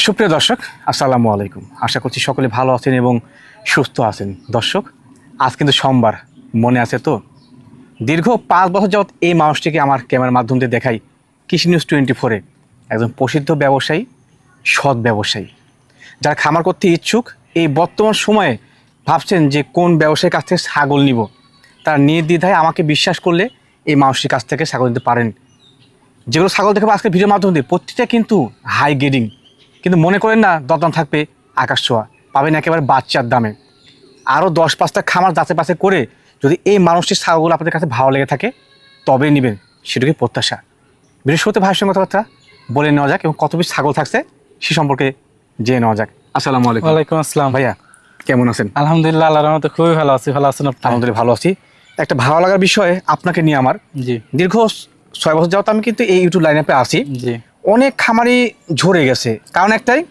সুপ্রিয় দর্শক, আসসালামু আলাইকুম। আশা করছি সকলে ভালো আছেন এবং সুস্থ আছেন। দর্শক, আজ কিন্তু সোমবার, মনে আছে তো? দীর্ঘ 5 বছর যাবৎ এই মানুষটিকে আমার ক্যামেরার মাধ্যম দিয়ে দেখাই কৃষি নিউজ 24-এ। একজন প্রসিদ্ধ ব্যবসায়ী, সৎ ব্যবসায়ী, যারা খামার করতে ইচ্ছুক। এই বর্তমান সময়ে ভাবছেন যে কোন ব্যবসায়ীর কাছ থেকে ছাগল নিব, তারা নির্দ্বিধায় আমাকে বিশ্বাস করলে এই মানুষটির কাছ থেকে ছাগল নিতে পারেন। যেগুলো ছাগল দেখাবো আজকে ভিডিওর মাধ্যমে দিয়ে, প্রত্যেকটা কিন্তু হাই গ্রেডিং। কিন্তু মনে করেন না দরদাম থাকবে আকাশ ছোঁয়া, পাবেন একেবারে বাচ্চার দামে। আরও 10-5টা খামার যাচাই বাছাই করে যদি এই মানুষটির ছাগলগুলো আপনাদের কাছে ভালো লেগে থাকে তবেই নেবেন, সেটুকুই প্রত্যাশা। বিশেষ করে ভাইয়ের সঙ্গে কথাবার্তা বলে নেওয়া যাক এবং কত পিস ছাগল থাকছে সে সম্পর্কে জেনে নেওয়া যাক। আসসালামু আলাইকুম। ওয়ালাইকুম আসসালাম। ভাইয়া কেমন আছেন? আলহামদুলিল্লাহ, আল্লাহর রহমতে খুবই ভালো আছি। ভালো আছেন আপনি? আলহামদুলিল্লাহ ভালো আছি। একটা ভালো লাগার বিষয়ে আপনাকে নিয়ে আমার জি দীর্ঘ 6 বছর যাবত আমি কিন্তু এই ইউটিউব লাইনে আসি। জি অনেক খামারই ঝরে গেছে, কারণ একটাই,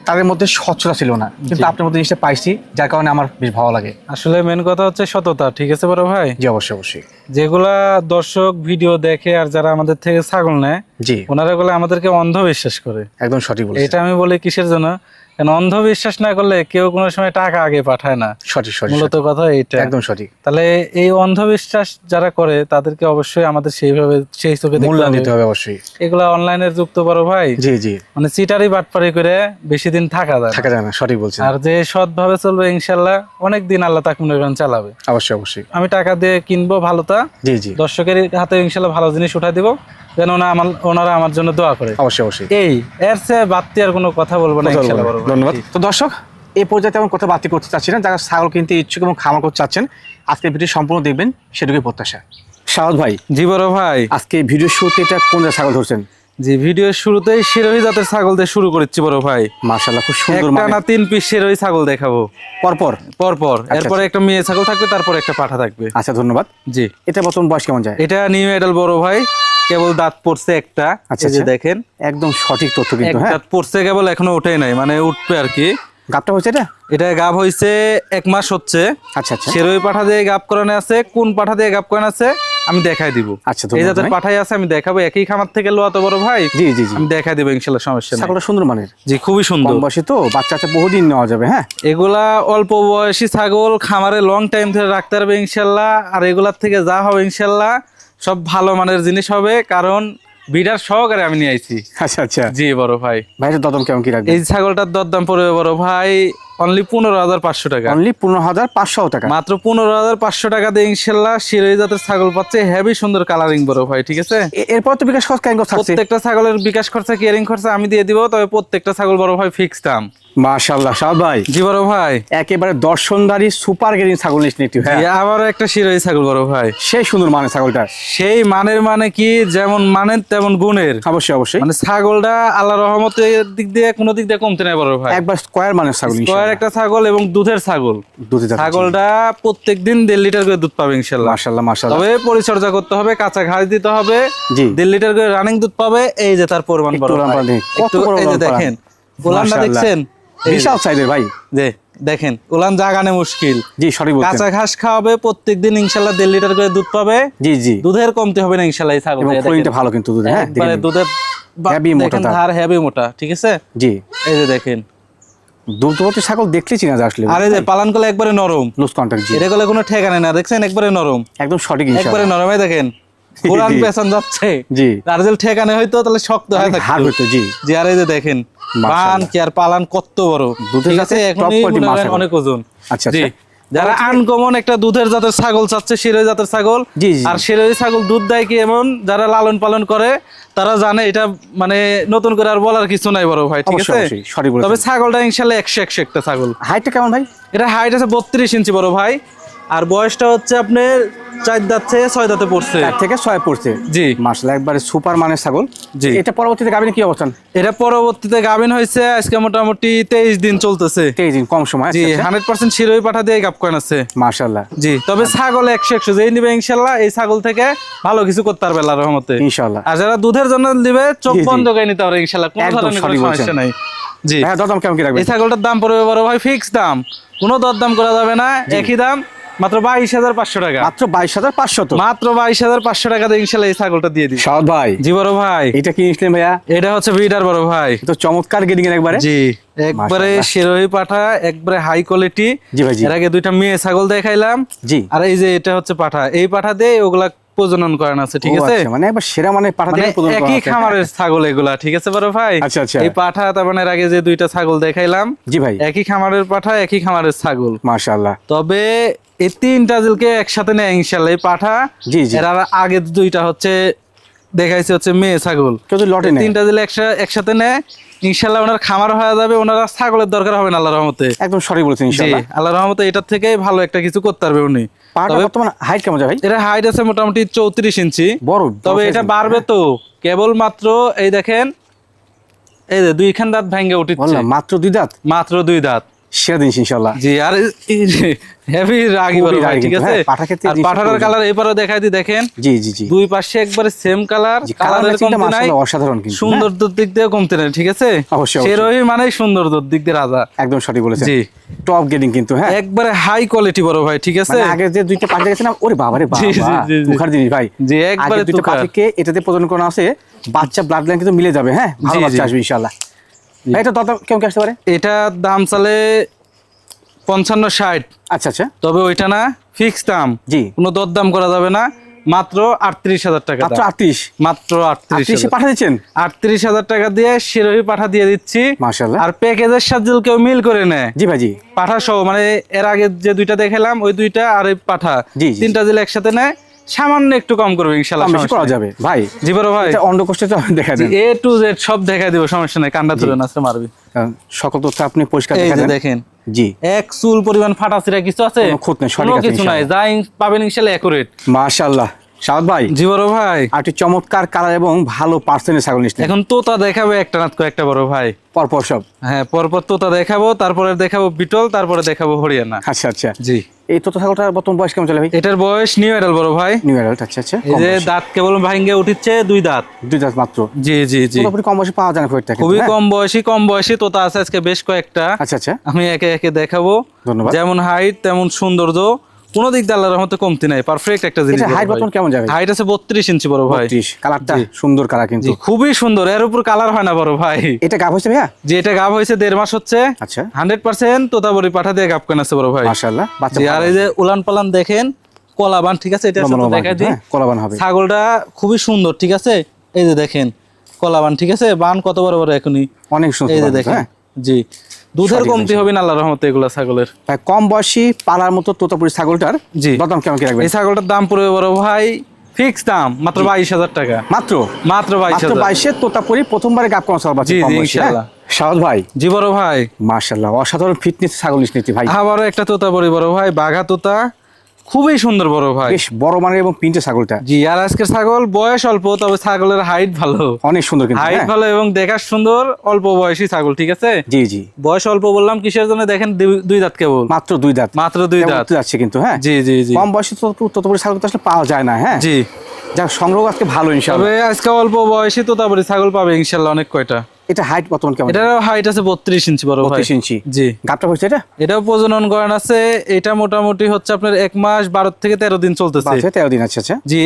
তাদের মধ্যে স্বচ্ছতা ছিল না। কিন্তু আপনার মধ্যে জিনিসটা পাইছি, যার কারণে আমার বেশ ভালো লাগে। আসলে মেন কথা হচ্ছে সততা, ঠিক আছে বড় ভাই? জি অবশ্যই অবশ্যই। যেগুলা দর্শক ভিডিও দেখে আর যারা আমাদের থেকে ছাগল নেয়, জি ওনারা গুলো আমাদেরকে অন্ধবিশ্বাস করে। একদম সঠিক বলেছেন। এটা আমি বলি কিসের জন্য, কারণ অন্ধবিশ্বাস না করলে কেউ কোনো সময় টাকা আগে পাঠায় না। সঠিক সঠিক মূলত কথা এইটা একদম সঠিক। তাহলে এই অন্ধবিশ্বাস যারা করে তাদেরকে অবশ্যই আমাদের সেইভাবে সেই চোখে মূল্যায়ন দিতে হবে অবশ্যই। এগুলা অনলাইনের যুক্ত বড় ভাই। জি জি, মানে চিটারি বাটপারি করে বেশি দিন থাকা যায় না। থাকা যায় না, সঠিক বলছেন। আর যে সৎভাবে চলবে ইনশাল্লাহ অনেক দিন আল্লাহ তাকে মনে করেন চালাবে। অবশ্যই অবশ্যই। আমি টাকা দিয়ে কিনবো ভালোটা, জি জি দর্শকের হাতে ইনশাল্লাহ ভালো জিনিস উঠাই দিব, যেন ওনারা আমার জন্য দোয়া করে। অবশ্যই অবশ্যই। এই এর চেয়ে বাড়তি আর কোনো কথা বলবো না ইনশাল্লাহ। ধন্যবাদ। তো দর্শক, এই পর্যায়ে তেমন কথা বাতি করতে চাচ্ছি না। যারা ছাগল কিনতে ইচ্ছুক এবং খামার করতে চাচ্ছেন, আজকে ভিডিও সম্পূর্ণ দেখবেন, সেটুকুই প্রত্যাশা। শাহাদ ভাই, জি বড় ভাই, আজকে ভিডিও শুরুতে এটা কোন জাতের ছাগল ধরছেন? জি ভিডিওর শুরুতেই শিরোহী জাতের ছাগল দিয়ে শুরু করেছি বড় ভাই। মাশাআল্লাহ, খুব সুন্দর। একটা না 3 পিস শিরোহী ছাগল দেখাবো পরপর পরপর। এরপরে একটা মেয়ে ছাগল থাকবে, তারপরে একটা পাঠা থাকবে। আচ্ছা ধন্যবাদ। জি, এটা বর্তমান বয়স কেমন যায়? এটা নিউ এডাল বড় ভাই, কেবল দাঁত পড়ছে একটা। আচ্ছা এই যে দেখেন, একদম সঠিক তথ্য এক কিন্তু। হ্যাঁ, দাঁত পড়ছে কেবল, এখনো ওঠেই নাই, মানে উঠবে আর কি। গাবটা হয়েছে এটা? এটা গাব হয়েছে 1 মাস হচ্ছে। আচ্ছা আচ্ছা সেরোই পাঠা দিয়ে গাব করানো আছে, কোন পাঠা দিয়ে গাব করানো আছে আমি দেখাই দিব। আচ্ছা এই ধন্যবাদ জাতের ভাই। পাঠাই আছে, আমি দেখাবো। একই খামার থেকে লোয়া তো বড় ভাই। জি জি জি, আমি দেখাই দিব ইনশাল্লাহ, সমস্যা নেই। ছাগলটা সুন্দর মানের। জি খুবই সুন্দর। কম বয়সী তো, বাচ্চা আছে, বহুদিন নেওয়া যাবে। হ্যাঁ, এগুলা অল্প বয়সী ছাগল, খামারে লং টাইম ধরে রাখতে পারবে ইনশাল্লাহ। আর এগুলার থেকে যা হবে ইনশাল্লাহ সব ভালো মানের জিনিস হবে, কারণ বিডার সহকারে আমি নিয়ে আইছি। আচ্ছা আচ্ছা জি বড় ভাই। ভাইয়ের দরদাম কেমন কি রাখবেন? এই ছাগলটার দরদাম পড়বে বড় ভাই অনলি 15,500 টাকা। অনলি 15,500 টাকা? মাত্র 15,500 টাকা দিয়ে ইনশাল্লাহ শিরোহী জাতের ছাগল পাচ্ছে, হেভি সুন্দর কালারিং বড় ভাই, ঠিক আছে? এরপর তো বিকাশ খরচ কেন থাকছে? প্রত্যেকটা ছাগলের বিকাশ খরচা কেয়ারিং খরচা আমি দিয়ে দিব, তবে প্রত্যেকটা ছাগল বড় ভাই ফিক্স দাম। মাশাআল্লাহ শাহাদ ভাই, জি বড় ভাই, একেবারে দর্শনদারি সুপার গ্রেডিং ছাগল নিস নিতে। হ্যাঁ, আবারও একটা শিরোহী ছাগল বড় ভাই, সেই সুন্দর মানে ছাগলটা। সেই মানের মানে কি, যেমন মানের তেমন গুণের। অবশ্যই অবশ্যই, মানে ছাগলটা আল্লাহ রহমতের দিক দিয়ে কোনো দিক দিয়ে কমতে নাই বড় ভাই। একবার স্কয়ার মানের ছাগল স্কয়ার ইনশাআল্লাহ। একটা ছাগল এবং দুধের ছাগল। দুধে যাচ্ছে। ছাগলটা প্রত্যেকদিন 1.5 লিটার করে দুধ পাবে ইনশাল্লাহ। মাশাআল্লাহ মাশাআল্লাহ। তবে পরিচর্যা করতে হবে, কাঁচা ঘাস দিতে হবে। জি, 1.5 লিটার করে রানিং দুধ পাবে। এই যে তার পরিমাণ বড় একটু ভাই। লম্বা নেই। কত একটু বড় এই যে লম্বা। দেখেন উলানটা মাশাআল্লাহ। দেখছেন, বিশাল সাইজের ভাই। যে দেখেন উলান জাগানে মুশকিল। জি সঠিক বলছেন। কাঁচা ঘাস খাওয়াবে প্রত্যেকদিন ইনশাল্লাহ, 1.5 লিটার করে দুধ পাবে। জি জি, দুধের কমতে হবে না ইনশাল্লাহ এই ছাগল। এবং ফলিনটা ভালো কিন্তু দুধে। হ্যাঁ, একবারে দুধের হেভি মোটা দেখেন, ধার হেভি মোটা, ঠিক আছে? জি, এই যে দেখেন, দুধবর্তী ছাগল দেখলেই চিনা যায় আসলে। আর এই যে পালান করলে একবারে নরম, লুজ কন্টাক্ট। জি, এটা করলে কোনো ঠেকানে না, দেখছেন একবারে নরম, একদম সঠিক একবারে ইনশাআল্লাহ। নরম। এই দেখেন পুরান পেছন যাচ্ছে। জি, আর যদি ঠেকানে হয়তো তাহলে শক্ত হয়ে থাকে। হাড় হইতো। জি, জি, আর এই যে দেখেন বান মাশাআল্লাহ। কি আর পালান কত বড়, দুধের ঠিক জাতে আছে? top এখনই quality মনে করেন মাশাআল্লাহ। অনেক ওজন। আচ্ছা জি, আচ্ছা। যারা আনকমন একটা দুধের জাতের ছাগল চাচ্ছে, শিরোহী জাতের ছাগল। জি জি, আর শিরোহী ছাগল দুধ দেয় কি এমন, যারা লালন পালন করে তারা জানে এটা, মানে নতুন করে আর বলার কিছু নাই বড় ভাই, ঠিক অবশ্যই আছে? অবশ্যই সঠিক তবে বলেছেন। ছাগলটা ইনশাল্লাহ 100 একটা ছাগল। হাইটটা কেমন ভাই? এটা হাইট আছে 32 ইঞ্চি বড় ভাই। আর বয়সটা হচ্ছে আপনার 4 দাঁত থেকে 6 দাঁতে পড়ছে। 4 থেকে 6 পড়ছে। জি মাশাআল্লাহ, একবারে সুপার মানের ছাগল। জি, এটা পরবর্তীতে গাবিনে কি অবস্থান? এটা পরবর্তীতে গাভিন হয়েছে আজকে মোটামুটি 23 দিন চলতেছে। 23 দিন, কম সময়। জি, 100% শিরোহী পাঠা দিয়ে গাব করান আছে। মাশাআল্লাহ। জি, তবে ছাগল 100 যেই নিবে ইনশাল্লাহ এই ছাগল থেকে ভালো কিছু করতে পারবে আল্লাহর রহমতে ইনশাআল্লাহ। আর যারা দুধের জন্য দিবে চোখ জি, জি। বন্ধ করে নিতে পারবে ইনশাল্লাহ, কোনো একদম ধরনের কোনো সঠিক সমস্যা বলছেন। নাই। জি, হ্যাঁ, দরদাম কেমন কি রাখবেন? এই ছাগলটার দাম পড়বে বড় ভাই ফিক্স দাম, কোনো দরদাম করা যাবে না, একই দাম। মাত্র 22,500 টাকা, মাত্র 22,500 মাত্র 22,500 টাকা দিয়ে ইনশাল্লাহ এই ছাগলটা দিয়ে দিই। সাউদ ভাই, জি বড় ভাই, এটা কি নিছিলেন ভাইয়া? এটা হচ্ছে ব্রিডার বড় ভাই, তো চমৎকার গেডিং এর একবারে। জি একবারে মাশাআল্লাহ। শিরোহী পাঠা, একবারে হাই কোয়ালিটি। জি ভাই, জি এর আগে দুইটা মেয়ে ছাগল দেখাইলাম, জি। আর এই যে এটা হচ্ছে পাঠা, এই পাঠা দিয়ে ওগুলা প্রজনন করানো আছে, ঠিক ও আছে? আচ্ছা, মানে একবার সেরা মানে পাঠা মানে দিয়ে প্রদান করা একই আছে। খামারের ছাগল এগুলা, ঠিক আছে বড় ভাই? আচ্ছা, আচ্ছা। এই পাঠা তার মানে এর আগে যে দুইটা ছাগল দেখাইলাম, জি ভাই, একই খামারের পাঠা, একই খামারের ছাগল। মাশাআল্লাহ। তবে এই তিনটা জিলকে একসাথে নেয় ইনশাল্লাহ এই পাঠা। জি, জি। এর আর আগে দুইটা হচ্ছে দেখাইছে হচ্ছে মেয়ে ছাগল, কেউ যদি লটে নেয়, তিনটা জিল একসাথে নেয় ইনশাল্লাহ ওনার খামার হয়ে যাবে, ওনার আর ছাগলের দরকার হবে না আল্লাহর রহমতে। একদম সঠিক বলেছেন জি ইনশাআল্লাহ। আল্লাহর রহমতে এটার থেকে ভালো একটা কিছু করতে পারবে উনি। পাটা তবে বর্তমান হাইট কেমন যায় ভাই? এটা হাইট আছে মোটামুটি 34 ইঞ্চি, বড়, তবে বড় এটা size। বাড়বে তো কেবল মাত্র এই দেখেন, এই যে দুইখান দাঁত ভাঙ্গে উঠছে, বললাম মাত্র 2 দাঁত, মাত্র 2 দাঁত। সেরা দিন ইনশাআল্লাহ। জি আর হেভি রাগি বড় খুবই ভাই, রাগী ঠিক কিন্তু, আছে? হ্যাঁ, পাঠা ক্ষেত্রে আর জিনিসটা পাঠার খুবই- কালার এবারে দেখাই দিই, দেখেন জি, জি, জি। দুই পাশে একবারে সেম কালার, জি, কালার কালারের ম্যাচিংটা কমতি নাই, মাশাআল্লাহ অসাধারণ কিন্তু। সৌন্দর্যের দিক দিয়ে কমতি নাই, ঠিক আছে? অবশ্যই, সেরোই মানে সৌন্দর্যের দিক দিয়ে রাজা। একদম সঠিক বলেছেন। জি টপ গেডিং কিন্তু, হ্যাঁ। একবারে হাই কোয়ালিটি বড় ভাই, ঠিক আছে? মানে আগে যে দুইটা পাঠা দেখেছেন, ওরে বাবা রে বাবা, জি, জি, জি, জি। মুখার জিনিস ভাই। জি একবারে আগে দুইটা তুকার। পাঠিকে এটাতে প্রজনন করা আছে, বাচ্চা ব্লাড লাইন কিন্তু মিলে যাবে, হ্যাঁ, ভালো জি, বাচ্চা জি। আসবে ইনশাআল্লাহ। ভাই, এটা দাম কেমন কি আসতে পারে? এটা দাম চালে 55-60, আচ্ছা, আচ্ছা, তবে ওইটা না ফিক্স দাম, জি। কোনো দরদাম করা যাবে না, মাত্র 38,000 টাকা মাত্র দাম। 38, মাত্র 38 38,000, পাঠা দিচ্ছেন? 38,000 টাকা দিয়ে শিরোহী পাঠা দিয়ে দিচ্ছি। মাশাআল্লাহ। আর প্যাকেজের সাথে যদি কেউ মিল করে নেয়, জি ভাই, জি পাঠা সহ, মানে এর আগে যে দুইটা দেখালাম ওই দুইটা আর এই পাঠা, জি, জি। তিনটা দিলে একসাথে নেয়, সামান্য একটু কম করবে ইনশাআল্লাহ, কম বেশি সমস্যা করা নেই। যাবে ভাই। জি বড় ভাই, এটা অন্য কষ্টে তো দেখা দেন, A to Z সব দেখা দিব, সমস্যা নাই, কান্ডা ধরে নাচতে মারবি। সকল তথ্য আপনি পরিষ্কার এই দেখা যে দেন। দেখেন, জি, এক চুল পরিমাণ ফাটাছিরা কিছু আছে? কোনো খুঁত নেই, সঠিক কোনো আছে কিছু নাই, যা পাবেন ইনশাআল্লাহ একুরেট। মাশাআল্লাহ। সাউদ ভাই, জি বড় ভাই, আর একটি চমৎকার কালার এবং ভালো পার্সেন্টের ছাগল নিচ্ছেন এখন তোতা দেখাবে একটা নাত করে একটা বড় ভাই। পরপর সব। হ্যাঁ পরপর তোতা দেখাবো, তারপরে দেখাবো বিটল, তারপরে দেখাবো হরিয়ানা। আচ্ছা, আচ্ছা। জি এই তোতা ছাগলটার বর্তমান বয়স কেমন চলে ভাই? এটার বয়স নিউ এডাল বড় ভাই, নিউ অ্যাডাল্ট, আচ্ছা, আচ্ছা। এই যে দাঁত কেবল ভাঙ্গে উঠিচ্ছে, 2 দাঁত। 2 দাঁত মাত্র। জি জি জি, পুরোপুরি কম বয়সে পাওয়া যায় না খুব একটা, খুবই হ্যাঁ? কম বয়সী তোতা আছে আজকে বেশ কয়েকটা, আচ্ছা, আচ্ছা, আমি একে একে দেখাবো। ধন্যবাদ। যেমন হাইট তেমন সৌন্দর্য, কোনো দিক দিয়ে আল্লাহর রহমতে কমতি নাই, পারফেক্ট একটা জিনিস। এটা হাইট বর্তমান কেমন যাবে? হাইট আছে 32 ইঞ্চি বড় ভাই। 30, কালারটা জি। সুন্দর কালার কিন্তু। জি খুবই সুন্দর, এর উপর কালার হয় না বড় ভাই। এটা গাভ হয়েছে ভাইয়া? যে এটা গাব হয়েছে 1.5 মাস হচ্ছে, আচ্ছা, 100% তোতাবড়ি পাঠা দিয়ে গাব কেন আছে বড় ভাই। মাশাআল্লাহ, বাচ্চা জি আর এই যে উলান পালান দেখেন, কলাবান, ঠিক আছে? এটা লম্বা লম্বা দেখা কিন্তু, দিই, হ্যাঁ, কলাবান হবে। ছাগলটা খুবই সুন্দর, ঠিক আছে? এই যে দেখেন কলাবান, ঠিক আছে? বান কত বড় বড় এখনই, অনেক সুন্দর এই যে বান, দেখেন। হ্যাঁ। জি দুধের সঠিক কমতি হবে না আল্লাহর রহমতে এগুলা ছাগলের। ভাই, কম বয়সী পালার মতো তোতাপুরি ছাগলটার জি দাম কেমন কি রাখবেন? এই ছাগলটার দাম পড়বে বড় ভাই ফিক্স দাম মাত্র 22,000 টাকা, মাত্র মাত্র মাত্র 22,000। 22 তোতাপুরি প্রথমবারে গাব কোন ছাগল বাচ্চা জি, কম জি, বয়সী, হ্যাঁ? ইনশাআল্লাহ। সাউদ ভাই, জি বড় ভাই, মাশাআল্লাহ, অসাধারণ ফিটনেস ছাগল নিতে ভাই। আবারও একটা তোতা বড়ি বড় ভাই, বাঘা তোতা, খুবই সুন্দর বড় ভাই। বেশ বড় মানের এবং পিন্টে ছাগলটা জি আর আজকের ছাগল বয়স অল্প, তবে ছাগলের হাইট ভালো, অনেক সুন্দর কিন্তু, হাইট হ্যাঁ? ভালো এবং দেখার সুন্দর, অল্প বয়সী ছাগল, ঠিক আছে? জি, জি, বয়স অল্প বললাম কিসের জন্য, দেখেন 2 দাঁত কেবল, মাত্র 2 দাঁত, মাত্র 2 কেবল দাঁত। উঠতে যাচ্ছে কিন্তু, হ্যাঁ। জি জি জি কম বয়সী তোতাপুরি ছাগল তো আসলে পাওয়া যায় না, হ্যাঁ। জি, যাক, সংগ্রহ আজকে ভালো ইনশাআল্লাহ। তবে আজকে অল্প বয়সী তোতাবড়ি ছাগল পাবে ইনশাল্লাহ অনেক কয়টা। এটা হাইট বর্তমান কেমন? এটারও হাইট আছে 32 ইঞ্চি বড় ভাই। 32 ইঞ্চি। জি গাবটা হচ্ছে এটা? এটাও প্রজনন করান আছে, এটা মোটামুটি হচ্ছে আপনার 1 মাস 12 থেকে 13 দিন চলতেছে। 13 দিন, আচ্ছা, আচ্ছা। জি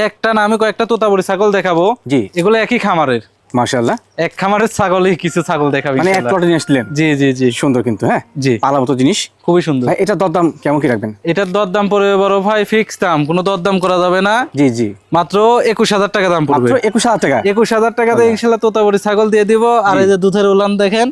একটা নামে কয়েকটা তোতাবড়ি ছাগল দেখাবো, জি, এগুলো একই খামারের, মাশাআল্লাহ, এক খামারের ছাগলই কিছু ছাগল দেখাবে মানে এক ইনশাল্লাহ। প্লটে নিয়ে আসলেন। জি জি জি সুন্দর কিন্তু, হ্যাঁ, জি পালার মতো জিনিস। খুবই সুন্দর। ভাই, এটা দরদাম কেমন কি রাখবেন? এটার দরদাম পড়বে বড় ভাই ফিক্স দাম, কোনো দরদাম করা যাবে না, জি, জি, মাত্র 21,000 টাকা দাম পড়বে। মাত্র 21,000 টাকা। 21,000 টাকা দিয়ে ইনশাল্লাহ তোতাবড়ি ছাগল দিয়ে দিব। আর এই যে দুধের উলান দেখেন,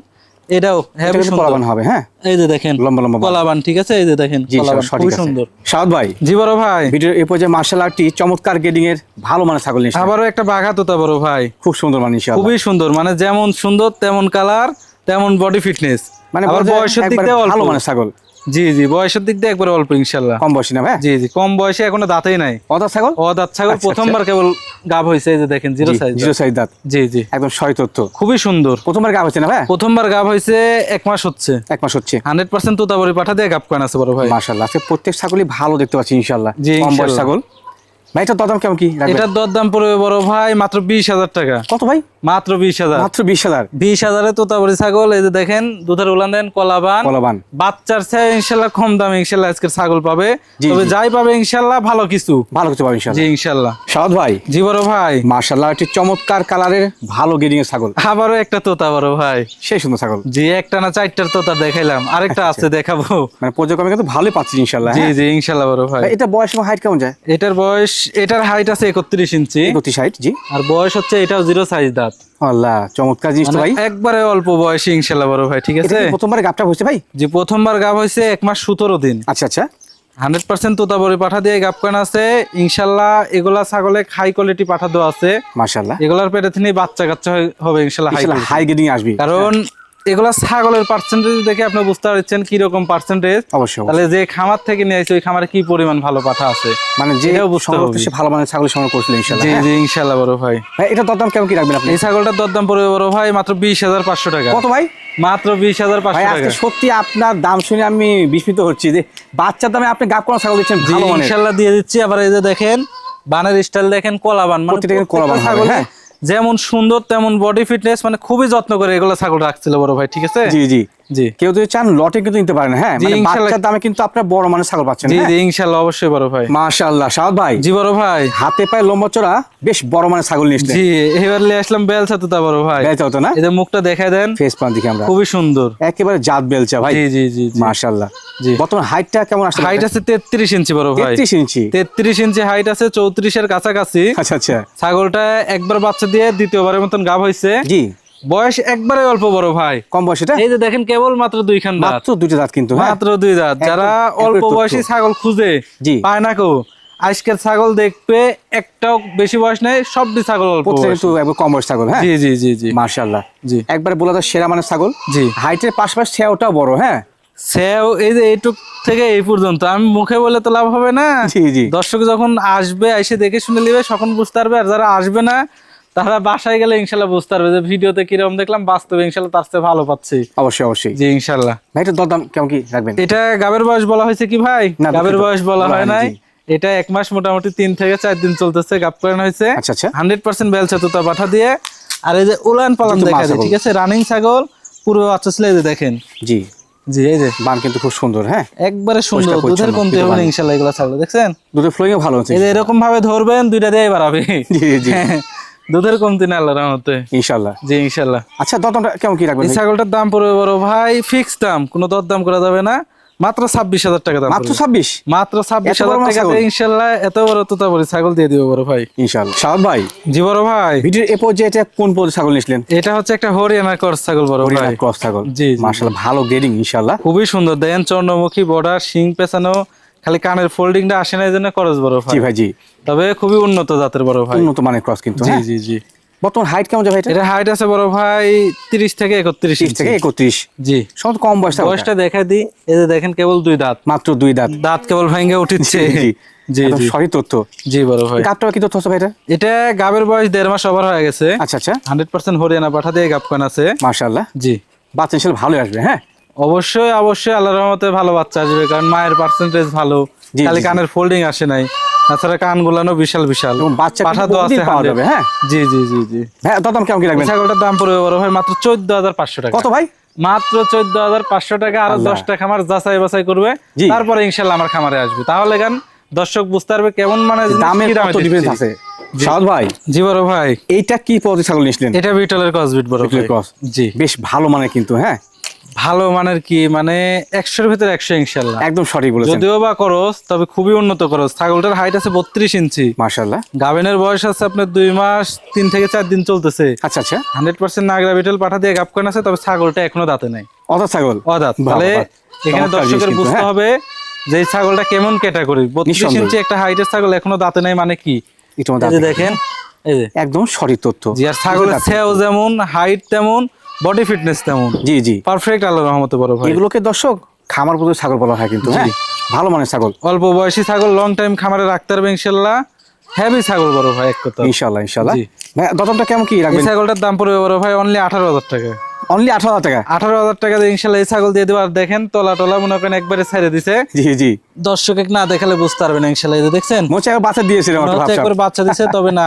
এটাও এটা হেভি কিন্তু সুন্দর, কলাবান হবে, হ্যাঁ। এই যে দেখেন লম্বা লম্বা বান। কলাবান, ঠিক আছে? এই যে দেখেন জি, কলাবান সঠিক খুবই আছে। সুন্দর। সাউদ ভাই, জি বড় ভাই, ভিডিওর এই পর্যায়ে মার্শাল আর্টটি চমৎকার গেডিং এর ভালো মানের ছাগল নিয়ে আবারও একটা বাঘা তোতা বড় ভাই, খুব সুন্দর মান ইনশাআল্লাহ। খুবই সুন্দর, মানে যেমন সুন্দর তেমন কালার তেমন বডি ফিটনেস, মানে আবার বয়সের দিক দিয়ে ভালো অল্প। মানের ছাগল, জি জি বয়সের দিক দিয়ে একবারে অল্প ইনশাল্লাহ। কম বয়সী না ভাই? জি জি কম বয়সে এখনো দাঁতেই নাই, অদা ছাগল, দাঁত ছাগল আচ্ছা, প্রথমবার কেবল গাব হয়েছে, এই যে দেখেন জিরো সাইজ। জিরো সাইজ দাঁত, জি জি একদম সই তথ্য। খুবই সুন্দর, প্রথমবার গাব হচ্ছে না ভাই? প্রথমবার গাব হয়েছে 1 মাস হচ্ছে, 1 মাস হচ্ছে। 100% তোতাবড়ি পাঠা দিয়ে গাব করান আছে বড় ভাই। মাশাআল্লাহ, আজকে প্রত্যেক ছাগলই ভালো দেখতে পাচ্ছি ইনশাআল্লাহ। জি, কম বয়স ইনশাআল্লাহ। ছাগল, ভাই এটা দরদাম কেমন কি রাখবেন? এটার দরদাম পড়বে বড় ভাই মাত্র 20,000 টাকা। কত ভাই? মাত্র 20,000। মাত্র 20,000। 20,000 এ তোতাপুরি ছাগল। এই যে দেখেন দুধের উলান দেন, কলাবান কলাবান বাচ্চার চেয়ে ইনশাল্লাহ কম দামে ইনশাল্লাহ আজকের ছাগল পাবে। জি, তবে জি। যাই পাবে ইনশাল্লাহ ভালো কিছু। ভালো কিছু পাবেন জি ইনশাআল্লাহ। ইনশাল্লাহ। সাউদ ভাই জি বড় ভাই, মাশাআল্লাহ একটি চমৎকার কালারের ভালো গেডিং এর ছাগল, আবারও একটা তোতা বড় ভাই। সেই সুন্দর ছাগল। জি একটা না চারটার তোতা দেখাইলাম, আরেকটা আছে দেখাবো। মানে পর্যায়ক্রমে কিন্তু ভালোই পাচ্ছি ইনশাআল্লাহ। জি হ্যাঁ? জি ইনশাল্লাহ বড় ভাই। ভাই, এটা বয়স এবং হাইট কেমন যায়? এটার বয়স, এটার হাইট আছে 31 ইঞ্চি 31 জি। আর বয়স হচ্ছে এটাও 0 সাইজ দাঁত। আল্লাহ চমৎকার জিনিস তো মানে ভাই। একবারে অল্প বয়সী ইনশাল্লাহ বড় ভাই। ঠিক এটা আছে। কি প্রথমবার গাবটা হয়েছে ভাই? যে প্রথমবার গাব হয়েছে 1 মাস 17 দিন। আচ্ছা আচ্ছা 100% তোতাবড়ি পাঠা দিয়ে গাব কান আছে ইনশাল্লাহ। এগুলা ছাগলে হাই কোয়ালিটি পাঠা দেওয়া আছে। মাশাআল্লাহ এগুলার পেটে থেকে বাচ্চা কাচ্চা হবে ইনশাল্লাহ হাই ইনশাআল্লাহ হাই গেডিং আসবে। কারণ এগুলা ছাগলের পার্সেন্টেজ দেখে আপনি বুঝতে পারছেন কি রকম পার্সেন্টেজ। অবশ্যই তাহলে যে খামার থেকে নিয়ে আসছে ওই খামারে কি পরিমাণ ভালো পাঠা আছে মানে যে এটাও বুঝতে সংগ্রহ হবে। সে ভালো মানের ছাগল সংগ্রহ করছিল ইনশাআল্লাহ। জি হ্যাঁ? জি ইনশাল্লাহ বড় ভাই। ভাই এটা দরদাম কেমন কি রাখবেন আপনি? এই ছাগলটার দরদাম পড়বে বড় ভাই মাত্র 20,500 টাকা। কত ভাই? মাত্র 20,500 ভাই টাকা। আজকে সত্যি আপনার দাম শুনে আমি বিস্মিত হচ্ছি যে বাচ্চার দামে আপনি গাব করা ছাগল দিচ্ছেন জি ভালো মানের। ইনশাল্লাহ দিয়ে দিচ্ছি। আবার এই যে দেখেন বানের স্টাইল দেখেন, কলাবান মানে প্রত্যেকটা কলাবান হবে, ছাগলে হ্যাঁ। যেমন সুন্দর তেমন বডি ফিটনেস, মানে খুবই যত্ন করে এগুলো ছাগল রাখছিল বড় ভাই। ঠিক আছে। জি জি জি কেউ যদি চান লটে কিন্তু নিতে পারেন। হ্যাঁ জি, মানে ইনশাআল্লাহ। বাচ্চার দামে কিন্তু আপনার বড় মানের ছাগল পাচ্ছেন। জি হ্যাঁ? জি ইনশাল্লাহ অবশ্যই বড় ভাই। মাশাআল্লাহ সাউদ ভাই জি বড় ভাই। হাতে পায়ে লম্বা চড়া বেশ বড় মানের ছাগল নিয়ে এসেছেন। জি এবার নিয়ে আসলাম বেলচা তোতা বড় ভাই। বেলচা হতো না? এই যে মুখটা দেখাই দেন, ফেস প্লান দেখি আমরা খুবই সুন্দর। একেবারে জাত বেলচা ভাই। জি জি জি জি। মাশাআল্লাহ জি বর্তমান হাইটটা কেমন আসছে? হাইট আছে 33 ইঞ্চি বড় ভাই। 33 ইঞ্চি 33 ইঞ্চি হাইট আছে, 34 এর কাছাকাছি। আচ্ছা আচ্ছা ছাগলটা একবার বাচ্চা দিয়ে দ্বিতীয়বারের মতন গাব হয়েছে। জি বয়স একবারে অল্প বড় ভাই। কম বয়স এটা? এই যে দেখেন কেবল মাত্র 2 খান দাঁত, মাত্র দুটো দাঁত কিন্তু। হ্যাঁ? মাত্র 2 দাঁত। যারা একদম অল্প তথ্য। বয়সী ছাগল খুঁজে জি। পায় না কেউ, আজকের ছাগল দেখবে একটাও বেশি বয়স নেই, সবটি ছাগল অল্প প্রত্যেকটা বয়স। কিন্তু একবার কম বয়স ছাগল। হ্যাঁ জি জি জি জি মাশাআল্লাহ জি একবার বলা যায় সেরা মানের ছাগল। জি। হাইটের পাশাপাশি ছেওটাও বড়। হ্যাঁ সেও এই যে এইটুক থেকে এই পর্যন্ত, আমি মুখে বলে তো লাভ হবে না। জি জি দর্শক যখন আসবে এসে দেখে শুনে নেবে তখন বুঝতে পারবে। আর যারা আসবে না তারা বাসায় গেলে ইনশাল্লাহ বুঝতে পারবে যে ভিডিওতে কিরকম দেখলাম, বাস্তবে ইনশাল্লাহ তার চেয়ে ভালো পাচ্ছি। অবশ্যই অবশ্যই। জি ইনশাল্লাহ। ভাই এটা দরদাম কেমন কি রাখবেন? এটা গাবের বয়স বলা হয়েছে কি ভাই? না, গাবের দুঃখিত। বয়স বলা হয় বলা নাই। হয়নি, এটা 1 মাস মোটামুটি 3 থেকে 4 দিন চলতেছে গাব করানো হয়েছে। আচ্ছা আচ্ছা 100% বেলচা তোতা পাঠা দিয়ে। আর এই যে উলান পালান কিন্তু মা দেখা যায়, ছাগল। ঠিক আছে, রানিং ছাগল পুরো বাচ্চা ছিল। এই যে দেখেন, জি জি এই যে বান কিন্তু খুব সুন্দর। হ্যাঁ একবারে সুন্দর, পরিষ্কার দুধের পরিচ্ছন্ন, কমতি কিন্তু হবে না বানি। ইনশাল্লাহ এগুলা ছাগল দেখছেন। দুধের ফ্লোইং ভালো হচ্ছে এই যে এরকম ভাবে ধরবেন দুইটা দিয়ে বাড়াবে। জি জি দুধের কমতি না আল্লাহর রহমতে। ইনশাআল্লাহ। জি ইনশাল্লাহ। আচ্ছা দরদামটা কেমন কি রাখবেন এই ভাই? ছাগলটার দাম পড়বে বড় ভাই ফিক্স দাম, কোনো দরদাম করা যাবে না, মাত্র 26,000 টাকা দাম মাত্র পড়বে। 26? মাত্র এত বড় 26,000 মাছ টাকাতে ছাগল? ইনশাল্লাহ এত বড় তোতাপুরি ছাগল দিয়ে দিব বড় ভাই। ইনশাআল্লাহ। সাউদ ভাই জি বড় ভাই। ভিডিওর এ পর্যায়ে এটা কোন পর্যায়ে ছাগল নিয়েছিলেন? এটা হচ্ছে একটা হরিয়ানা ক্রস ছাগল বড় ভাই। হরিয়ানা ক্রস ছাগল। জি, জি, মাশাআল্লাহ ভালো গ্রেডিং ইনশাআল্লাহ। খুবই সুন্দর দেখেন, চন্দ্রমুখী বর্ডার, শিং পেছানো, খালি কানের ফোল্ডিংটা আসে না এই জন্য করস বড় ভাই। জি ভাই জি তবে খুবই উন্নত জাতের বড় ভাই। উন্নত মানের ক্রস কিন্তু। জি হ্যাঁ জি জি। বর্তমান হাইট কেমন যায় ভাই এটা? এটা হাইট আছে বড় ভাই 30 থেকে 31 30 থেকে ইঞ্চি। 31। জি সব কম বয়স ছাগল। বয়সটা দেখা দিই, এই যে দেখেন কেবল 2 দাঁত, মাত্র 2 দাঁত। দাঁত কেবল ভাঙ্গে উঠছে। জি জি একদম জি সঠিক তথ্য। জি বড় ভাই। গাবটা কি তথ্য আছে ভাই এটা? এটা গাবের বয়স 1.5 মাস ওভার হয়ে গেছে। আচ্ছা আচ্ছা 100% হরিয়ানা পাঠা দিয়ে গাব কান আছে। মাশাআল্লাহ জি বাচ্চা ইনশাআল্লাহ ভালোই আসবে। হ্যাঁ অবশ্যই অবশ্যই আল্লাহর রহমতে ভালো বাচ্চা আসবে, কারণ মায়ের পার্সেন্টেজ ভালো, জি, খালি জি, কানের ফোল্ডিং আসে নাই, তাছাড়া কান গুলানো বিশাল বিশাল। এবং বাচ্চা পাঠা কিন্তু তো আছে বহুদিন পাওয়া 100 যাবে। হ্যাঁ জি জি জি জি। হ্যাঁ দরদাম কেমন কি এই রাখবেন? ছাগলটার দাম পড়বে বড় ভাই মাত্র 14,500 টাকা। কত ভাই? মাত্র 14,500 টাকা। আরো আল্লাহ। 10টা খামার যাচাই বাছাই করবে, জি। তারপরে ইনশাল্লাহ আমার খামারে আসবে, তাহলে গান দর্শক বুঝতে পারবে কেমন মানে দামের কি দামে কত ডিফারেন্স দিচ্ছি। আছে? সাউদ ভাই জি বড় ভাই। এইটা কি পদ্ধতি ছাগল নিয়েছিলেন? এটা বিটলের ক্রসবিট বড় বিটলের ভাই। ক্রস। জি বেশ ভালো মানের কিন্তু। হ্যাঁ ভালো মানের কি মানে 100-এর ভিতরে 100 ইনশাল্লাহ। একদম সঠিক বলেছেন। যদিও বা করস তবে খুবই উন্নত করস। ছাগলটার হাইট আছে 32 ইঞ্চি। মাশাআল্লাহ গাভিনের বয়স আছে আপনার 2 মাস 3 থেকে 4 দিন চলতেছে। আচ্ছা আচ্ছা 100% নাগরা বিটল পাঠা দিয়ে গাব করেন আছে, তবে ছাগলটা এখনো দাঁতে নাই, অদা ছাগল। অদাঁত। বাহ, তাহলে বাহ। এখানে চমৎকার জিনিস দর্শকের কিন্তু, বুঝতে হ্যাঁ। হবে যে এই ছাগলটা কেমন ক্যাটাগরি। 32 নিঃসন্দেহে। ইঞ্চি একটা হাইটের ছাগল এখনো দাঁতে নাই মানে কি? একটু এই যে দেখেন, এই যে একদম সঠিক তথ্য। জি। আর ছাগলের ছেও যেমন, হাইট তেমন, বডি ফিটনেস তেমন, জি জি পারফেক্ট আল্লাহর রহমতে বড় ভাই। এগুলোকে দর্শক খামার পদ্ধতি ছাগল বলা হয় কিন্তু। হ্যাঁ ভালো মানের ছাগল অল্প বয়সী ছাগল লং টাইম খামারে রাখতে পারবে ইনশাল্লাহ। হেভি ছাগল বড় ভাই এক কথা। ইনশাআল্লাহ ইনশাআল্লাহ। জি। ভাই দরদামটা কেমন কি এই রাখবেন? ছাগলটার দাম পড়বে বড় ভাই অনলি 18,000 টাকা। অনলি 18,000 টাকা। 18,000 টাকা দিয়ে ইনশাল্লাহ এই ছাগল দিয়ে দেবো। আর দেখেন তলা টলা মনে করেন একবারে ছেড়ে দিছে, জি জি, দর্শক না দেখালে বুঝতে পারবে না ইনশাল্লাহ। এই যে দেখছেন মনে হচ্ছে একবার বাচ্চা দিয়েছিলেন মনে হচ্ছে একবার বাচ্চা দিছে, তবে না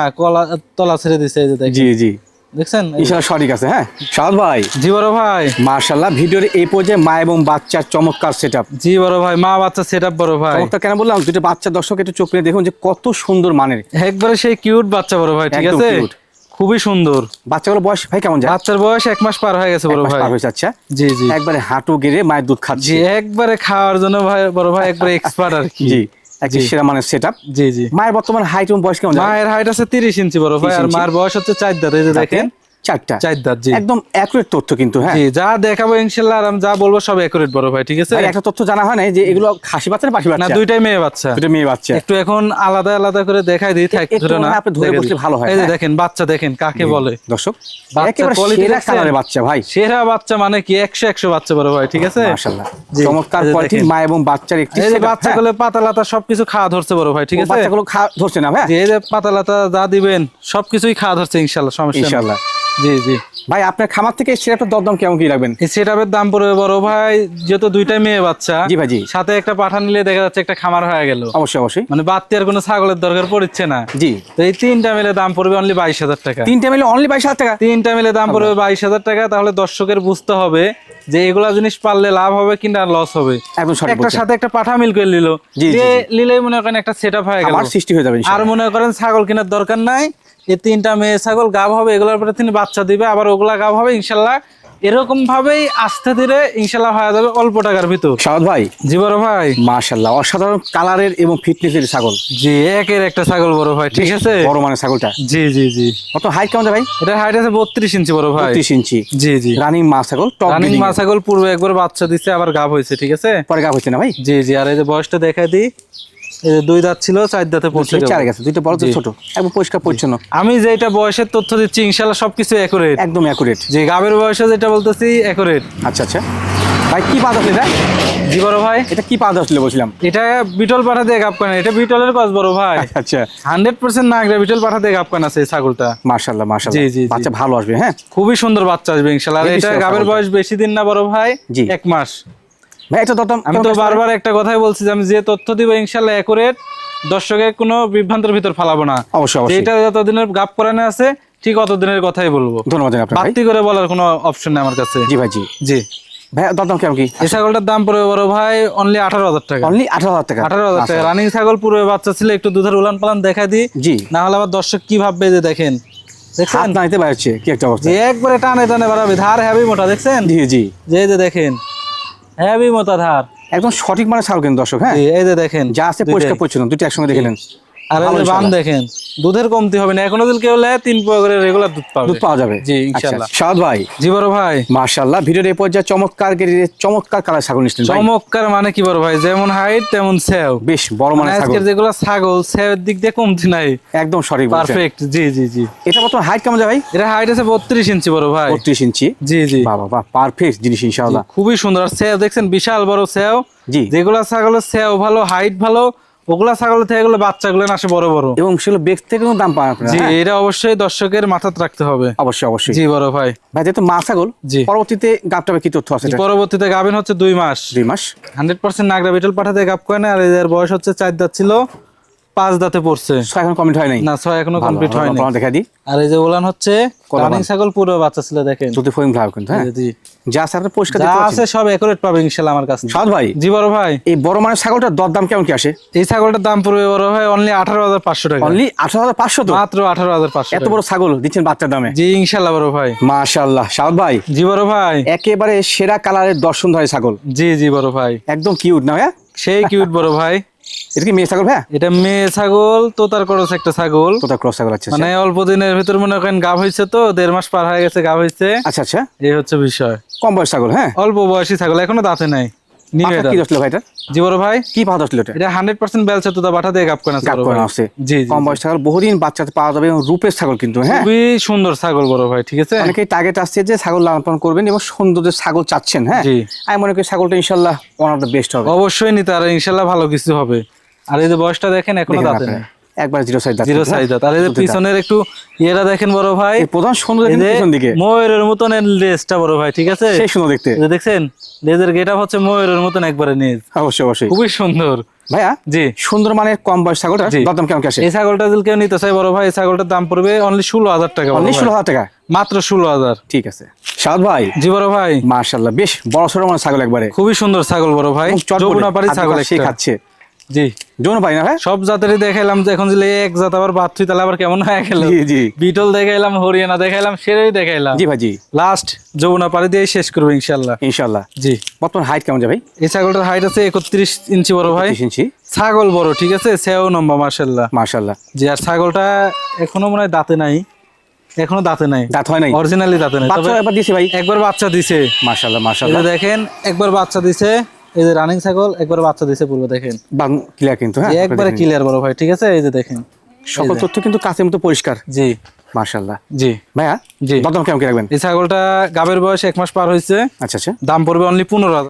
তলা ছেড়ে দিছে। এই যে দেখেন, জি জি, দেখছেন ইনশাআল্লাহ সঠিক আছে। হ্যাঁ সাদ ভাই, জি বড় ভাই, মাশাআল্লাহ ভিডিওর এই পর্যায়ে মা এবং বাচ্চার চমৎকার সেটআপ। জি বড় ভাই, মা বাচ্চা সেটআপ বড় ভাই। চমৎকার কেন বললাম, দুটো বাচ্চা দর্শক একটু চোখ নিয়ে দেখুন যে কত সুন্দর মানের, একবারে সেই কিউট বাচ্চা বড় ভাই, ঠিক একদম আছে, cute। খুবই সুন্দর। বাচ্চাগুলো বয়স ভাই কেমন যায়? বাচ্চার বয়স 1 মাস পার হয়ে গেছে বড় এক মাস ভাই। পার হয়েছে, আচ্ছা। জি জি, একবারে হাঁটু গেড়ে মায়ের দুধ খাচ্ছে। জি একবারে খাওয়ার জন্য ভাই বড় ভাই একবারে এক্সপার্ট আর কি। জি, একটা সেরা মানের সেটআপ। জি জি, মায়ের বর্তমান হাইট এবং বয়স কেমন যায়? মায়ের হাইট আছে 30 ইঞ্চি বড় ভাই, 30 আর ইঞ্চি। মার বয়স হচ্ছে 4 দাঁত। এই যে দেখেন চারটা, 4 দাঁত। জি একদম অ্যাকুরেট তথ্য কিন্তু। হ্যাঁ জি, যা দেখাবো ইনশাআল্লাহ আর আমি যা বলবো সব একুরেট বড় ভাই, ঠিক আছে। ভাই, একটা তথ্য জানা হয় না যে এগুলো খাসি বাচ্চা না পাখি না, বাচ্চা? দুইটাই মেয়ে বাচ্চা। দুটো মেয়ে বাচ্চা। একটু এখন আলাদা আলাদা করে দেখাই দিই, থাক একটু ধরে না, আপনি ধরে দেখে বসলে দিই। ভালো হয়, এই যে হ্যাঁ। দেখেন বাচ্চা, দেখেন কাকে বলে দর্শক বাচ্চার একেবারে quality সেরা দেখছেন? কালারের বাচ্চা ভাই, সেরা বাচ্চা মানে কি 100 বাচ্চা বড় ভাই, ঠিক আছে। মাশাআল্লাহ জি, চমৎকার এই যে কোয়ালিটি দেখেন। মা এবং বাচ্চার একটি এই যে setup, বাচ্চাগুলো পাতা লাতা সবকিছু খাওয়া ধরছে বড় ভাই, ঠিক হ্যাঁ। ও, আছে। বাচ্চাগুলো ধরছে না ভাই? জি, এই যে পাতা লাতা যা দিবেন সবকিছুই খাওয়া ধরছে ইনশাআল্লাহ, সমস্যা নেই। ইনশাআল্লাহ। জি জি, ভাই আপনার খামার থেকে সেটার দরদাম কেমন কি রাখবেন? এই সেটআপের দাম পড়বে বড় ভাই, যেহেতু দুইটাই মেয়ে বাচ্চা, জি ভাই, জি। সাথে একটা পাঠা নিলে দেখা যাচ্ছে একটা খামার হয়ে গেল। অবশ্যই অবশ্যই, মানে বাড়তি আর কোনো ছাগলের দরকার পড়ছে না। জি। তো এই তিনটা মিলে দাম পড়বে অনলি 22,000 টাকা। তিনটা মিলে অনলি 22,000 টাকা? তিনটা মিলে দাম পড়বে 22,000 টাকা। তাহলে দর্শকের বুঝতে হবে যে এগুলা জিনিস পারলে লাভ হবে কিনা লস হবে। একদম সঠিক একটা বলছেন। সাথে একটা পাঠা মিল করে নিল, জি, জি, নিলেই মনে করেন একটা সেটআপ হয়ে গেল, আমার সৃষ্টি হয়ে যাবে আর ইনশাআল্লাহ। মনে করেন ছাগল কেনার দরকার নাই। এই তিনটা মেয়ে ছাগল গাব হবে, এগুলোর পরে তিনি বাচ্চা দিবে, আবার ওগুলা গাব হবে ইনশাল্লাহ। এরকম ভাবেই আস্তে ধীরে ইনশাল্লাহ হয়ে যাবে অল্প টাকার ভিতর। সাদ ভাই, জি বড় ভাই, মাশাআল্লাহ অসাধারণ কালারের এবং ফিটনেসের ছাগল। জি একের একটা ছাগল বড় ভাই, ঠিক আছে। বড় মানের ছাগলটা জি জি জি, কত হাইট কেমন যায় ভাই? এটা হাইট আছে 32 ইঞ্চি বড় ভাই। 32 ইঞ্চি, জি জি, রানিং মা ছাগল, টপ রানিং ব্রিডিং। মা ছাগল, পূর্বে একবার বাচ্চা দিছে আবার গাব হয়েছে, ঠিক আছে। পরে গা হচ্ছে না ভাই? জি জি, আর এই যে বয়সটা দেখাই দিই, এই যে 2 দাঁত ছিল 4 দাঁতে পড়ছে। চার গেছে, দুইটা বড় তো জি। ছোট, একদম পরিষ্কার পরিচ্ছন্ন, আমি যেটা বয়সের তথ্য দিচ্ছি ইনশাল্লাহ সবকিছু একুরেট। একদম অ্যাকুরেট। জি, গাবের বয়সে যেটা বলতেছি একুরেট। আচ্ছা আচ্ছা ভাই, কি পা আসলে এটা? জি বড় ভাই, এটা কি পা আসলে বলছিলাম? এটা বিটল পাঠা দিয়ে গাব কানা, এটা বিটলের কাজ বড় ভাই। আচ্ছা, 100% নাগরা বিটল পাঠা দিয়ে গাব কানা আছে এই ছাগলটা। মাশাআল্লাহ জি, মাশাআল্লাহ, জি, জি। বাচ্চা ভালো আসবে। হ্যাঁ খুবই সুন্দর বাচ্চা আসবে ইনশাআল্লাহ। আর এই এটা বিষয়ে গাবের ছাগলটা। বয়স বেশি দিন না বড় ভাই, জি। 1 মাস। ভাই, এটা দরদাম আমি তো বারবার একটা কথাই বলছি যে আমি যে তথ্য দিব ইনশাআল্লাহ একুরেট, দর্শকের কোনো বিভ্রান্তের ভিতর ফালাবো না। অবশ্যই অবশ্যই। যেটা যতদিনের গাব করানো আছে ঠিক অতদিনের কথাই বলবো। ধন্যবাদ আপনাকে ভাই। বাড়তি করে বলার কোনো অপশন নেই আমার কাছে। জি ভাই, জি। জি, ভাই দরদাম কেমন কি? এই ছাগলটার দাম পড়বে বড় ভাই অনলি 18,000 টাকা। অনলি 18,000 টাকা? 18,000 টাকা। রানিং ছাগল পুরো বাচ্চা ছিল, একটু দুধের উলান পালান দেখা দিই, জি। না হলে আবার দর্শক কি ভাববে যে দেখেন, হাত দেখছেন নাইতে পারছে কি একটা অবস্থা। যে একবারে টানে টানে বাড়াবে, ধার হেভি মোটা, দেখছেন জি জি, যে দেখেন হেভি মোটা ধার। একদম সঠিক মানে ছাগল কিন্তু দর্শক। হ্যাঁ, জি, এই যে দেখেন যা আছে পরিষ্কার পরিচ্ছন্ন, দুটো একসঙ্গে দেখে নেন। আর এই ভালো যে বান ইনশাআল্লাহ। দেখেন, দুধের কমতি হবে না। এখনো যদি কেউ নেয় 3 পোয়া করে রেগুলার দুধ পাবে। দুধ পাওয়া যাবে। জি, ইনশাআল্লাহ। আচ্ছা, সাদ ভাই, জি বড় ভাই, মাশাআল্লাহ ভিডিওর এই পর্যায়ে চমৎকার কালার ছাগল নিচ্ছেন ভাই। চমৎকার মানে কি বড় ভাই, যেমন হাইট তেমন সেও। বেশ বড় মানে মানের ছাগল, আজকের যেগুলো ছাগল সেওর দিক দিয়ে কমতি নাই, একদম সঠিক বলছেন। পারফেক্ট। জি জি জি, এটা কত হাইট কেমন যায় ভাই? এটা হাইট আছে 32 ইঞ্চি বড় ভাই। 32 ইঞ্চি, জি জি, বাবা বাহ, পারফেক্ট জিনিস ইনশাআল্লাহ। খুবই সুন্দর। আর সেও দেখছেন বিশাল বড় সেও। জি, যেগুলা ছাগলের সেও ভালো, হাইট ভালো, ওগুলা ছাগলের থেকে এগুলো বাচ্চাগুলো না আসে বড় বড়। এবং সেগুলো বেচতে কোনো দাম পান আপনারা? জি, হ্যাঁ? এটা অবশ্যই দর্শকের মাথাতে রাখতে হবে। অবশ্যই অবশ্যই। জি বড় ভাই, ভাই যেহেতু মা ছাগল, জি। পরবর্তীতে গাবটাবে কি তথ্য আছে? পরবর্তীতে গাবেন হচ্ছে 2 মাস, 2 মাস, 100% নাগরা বিটল পাঠাতে গাব করে না। আর এদের বয়স হচ্ছে 4 দাঁত ছিল, 5 দাঁতে পড়ছে। 6 এখন কমপ্লিট হয় নাই? না, 6 এখনো কমপ্লিট হয়নি। দেখা দিই। আর এই যে ওলান হচ্ছে রানিং ছাগল, পুরো বাচ্চা ছিল, দেখেন। যদি ফোন ভালো কিন্তু। হ্যাঁ, জি, যা আছে আপনারা পরিষ্কার যা দেখতে আছে পাচ্ছেন। সব একুরেট পাবে ইনশাআল্লাহ আমার কাছে। সাদ ভাই, জি বড় ভাই, এই বড় মানের ছাগলটার দরদাম কেমন কি আসে? এই ছাগলটার দাম পড়বে বড় ভাই অনলি 18,500 টাকা। অনলি 18,500? তো মাত্র 18,500 এত বড় ছাগল দিচ্ছেন বাচ্চার দামে? জি ইনশাআল্লাহ বড় ভাই। মাশাআল্লাহ সাদ ভাই, জি বড় ভাই, একেবারে সেরা কালারের দর্শনধারী ছাগল, জি জি বড় ভাই, একদম কিউট না ভাইয়া? সেই কিউট বড় ভাই। এটা কি মেয়ে ছাগল ভাইয়া? এটা মেয়ে ছাগল, তোতার করস একটা ছাগল। তোতা ক্রস ছাগল? আচ্ছা মানে অল্প দিনের ভিতর মনে করেন গাব হয়েছে, তো 1.5 মাস পার হয়ে গেছে গাব হয়েছে। আচ্ছা আচ্ছা, এই হচ্ছে বিষয়। কম বয়স ছাগল। হ্যাঁ, অল্প বয়সী ছাগল, এখনো দাঁতে নাই। পাঠা কি দছিল ভাই এটা? জি বড় ভাই, কি পাঠা দছিল এটা? এটা 100% বেলছে, তোতা বাটা দিয়ে গাব করা গাব করানো আছে। জি জি, কম বয়স ছাগল, বহুদিন বাচ্চাতে পাওয়া যাবে এবং রূপের ছাগল কিন্তু। হ্যাঁ, খুবই সুন্দর ছাগল বড় ভাই, ঠিক আছে। অনেকেই টার্গেট আসছে যে ছাগল লালন পালন করবেন এবং সৌন্দর্যের ছাগল চাচ্ছেন। হ্যাঁ, জি, আমি মনে করি ছাগলটা ইনশাআল্লাহ ওয়ান অফ দ্য বেস্ট হবে। অবশ্যই নিতে, আর ইনশাআল্লাহ ভালো কিছু হবে। আর এই যে বয়সটা দেখেন, এখনো দেখেন দাঁতে আপনারা। নেই। একবার জিরো সাইজ জিরো সাইজ আর এই যে পিছনের একটু ইয়েটা দেখেন বড় ভাই, এই প্রধান সুন্দর এই যে পিছন দিকে ময়ূরের মতন এর লেজটা বড় ভাই, ঠিক আছে? সেই সুন্দর দেখতে। এই যে দেখছেন লেজের গেটআপ হচ্ছে ময়ূরের মতন একবারে নিজ, অবশ্যই অবশ্যই খুবই সুন্দর। ভাইয়া জি, সুন্দর মানের কম বয়স ছাগলটা জি। দাম কেমন কি আসে? এই ছাগলটা যদি কেউ নিতে চাই বড় ভাই, এই ছাগলটার দাম পড়বে অনলি 16,000 টাকা বড় অনলি ভাই। 16,000 টাকা, মাত্র 16,000। ঠিক আছে। সাদ ভাই জি বড় ভাই, মাশাআল্লাহ বেশ বড় সড়ো মানের ছাগল একবারে, খুবই সুন্দর ছাগল বড় ভাই, এবং চটপটে, যমুনাপাড়ি হাতে ছাগল করে সে একটা। খাচ্ছে। জি, যমুনাপাড়ি না ভাই? সব জাতেরই দেখাইলাম, যে এখন যদি এক জাত আবার বাদ তুই তাহলে আবার কেমন হয়ে গেল। জি জি বিটল দেখাইলাম, হরিয়ানা দেখাইলাম, সেরাই দেখাইলাম। জি ভাই জি লাস্ট যমুনাপাড়ি দিয়ে শেষ করবো ইনশাল্লাহ। ইনশাআল্লাহ। জি, বর্তমান হাইট কেমন যায় ভাই? এই ছাগলটার হাইট আছে 31 ইঞ্চি বড় ভাই। 30 ইঞ্চি, ছাগল বড়, ঠিক আছে, সেও লম্বা মাশাল্লাহ। মাশাআল্লাহ। জি, আর ছাগলটা এখনো মনে হয় দাঁতে নাই, এখনো দাঁতে নাই, দাঁত হয় নাই? অরিজিনালি দাঁতে নাই, তবে বাচ্চা একবার দিয়েছে ভাই? একবার বাচ্চা দিছে। মাশাআল্লাহ এই মাশাআল্লাহ। যে দেখেন একবার বাচ্চা দিছে, এই যে রানিং ছাগল একবার বাচ্চা দিছে পুরো, দেখেন বাং ক্লিয়ার কিন্তু, হ্যাঁ যে একবারে ক্লিয়ার বড় ভাই, ঠিক আছে? এই যে দেখেন সকল এই যে। তথ্য কিন্তু কাছের মতো পরিষ্কার। জি মাশাআল্লাহ। জি ভাইয়া জি, দাম কেমন কি রাখবেন? এই ছাগলটা গাবের বয়স 1 মাস পার হয়েছে, আচ্ছা আচ্ছা। দাম পড়বে অনলি 15,000।